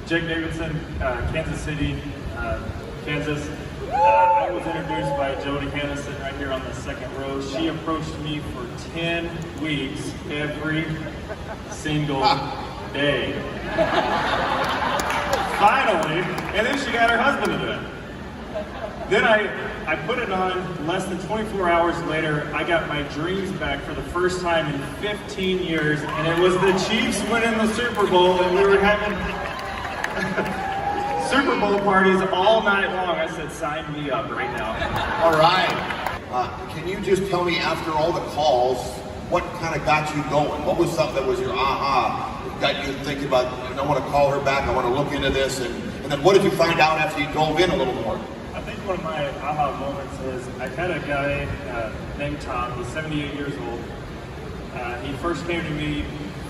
Jake Davidson, Kansas City, Kansas. I was introduced by Jody Hanna sitting right here on the second row. She approached me for 10 weeks every single day. Finally, and then she got her husband to do it. Then I put it on. Less than 24 hours later, I got my dreams back for the first time in 15 years, and it was the Chiefs winning the Super Bowl, and we were having Super Bowl parties all night long. I said, sign me up right now. All right. Can you just tell me, after all the calls, what kind of got you going? What was something that was your aha, got you thinking about, I want to call her back, I want to look into this, and then what did you find out after you dove in a little more? I think one of my aha moments is I had a guy named Tom. He's 78 years old. He first came to me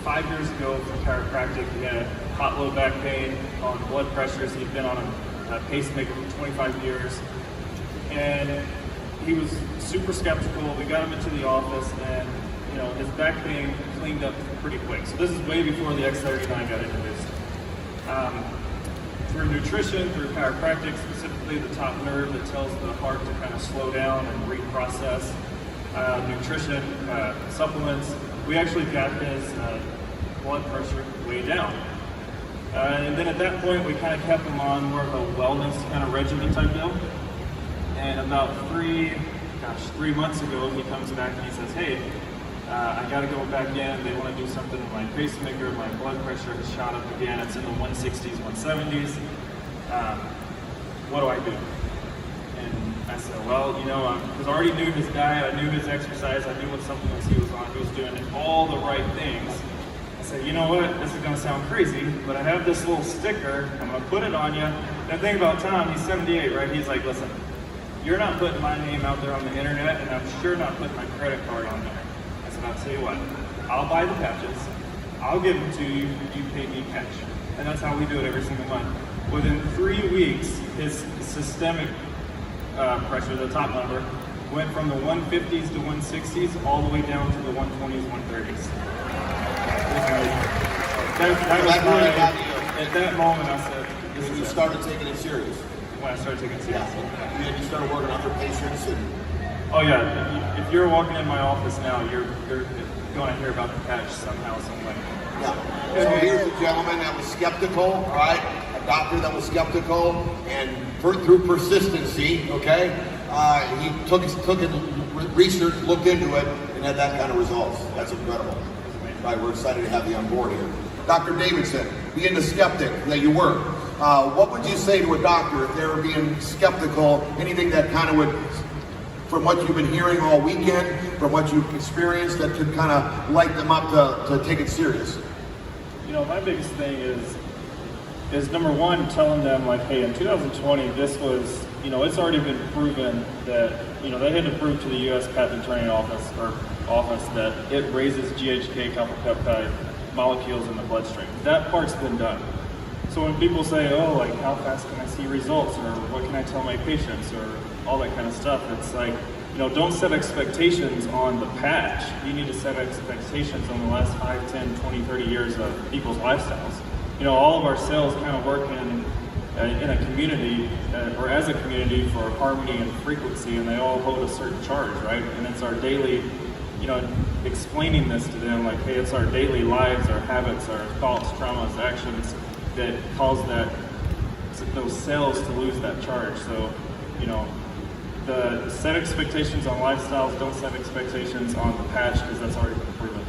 5 years ago for chiropractic. He had hot low back pain, on blood pressures. He'd been on a pacemaker for 25 years. And he was super skeptical. We got him into the office, and his back pain cleaned up pretty quick. So this is way before the X39 got introduced. Through nutrition, through chiropractic, specifically the top nerve that tells the heart to kind of slow down and reprocess, nutrition, supplements, we actually got his blood pressure way down. And then at that point, we kind of kept him on more of a wellness kind of regimen type deal. And about 3 months ago, he comes back and he says, hey, I got to go back in. They want to do something with my pacemaker. My blood pressure has shot up again. It's in the 160s, 170s. What do I do? And I said, well, because I already knew his diet. I knew his exercise. I knew what supplements he was on. He was doing all the right things. I said, you know what? This is going to sound crazy, but I have this little sticker. I'm going to put it on you. And the thing about Tom, he's 78, right? He's like, listen, you're not putting my name out there on the internet, and I'm sure not putting my credit card on there. I said, I'll tell you what, I'll buy the patches, I'll give them to you, you pay me cash. And that's how we do it every single month. Within 3 weeks, his systemic pressure, the top number, went from the 150s to 160s all the way down to the 120s, 130s. At that moment, I said, this is you started taking it serious. When I started taking it serious. Yeah. And you started working on your patients and... Oh yeah, if you're walking in my office now, you're going to hear about the patch somehow, some way. Yeah. So here's a gentleman that was skeptical, all right? A doctor that was skeptical, and through persistency, okay, he took it, research, looked into it, and had that kind of results. That's incredible. Right, we're excited to have you on board here. Dr. Davidson, being the skeptic that you were, what would you say to a doctor if they were being skeptical, anything that kind of would, from what you've been hearing all weekend, from what you've experienced, that could kind of light them up to take it serious? My biggest thing is number one, telling them like, hey, in 2020, this was, it's already been proven that, they had to prove to the U.S. Patent Attorney Office that it raises GHK copper-peptide molecules in the bloodstream. That part's been done. So when people say, oh, like, how fast can I see results, or what can I tell my patients, or all that kind of stuff, it's like, don't set expectations on the patch. You need to set expectations on the last 5, 10, 20, 30 years of people's lifestyles. All of our cells kind of work in a community, or as a community, for harmony and frequency, and they all hold a certain charge, right? And it's our daily, explaining this to them, like, hey, it's our daily lives, our habits, our thoughts, traumas, actions that cause those cells to lose that charge. So, set expectations on lifestyles, don't set expectations on the patch, because that's already been proven.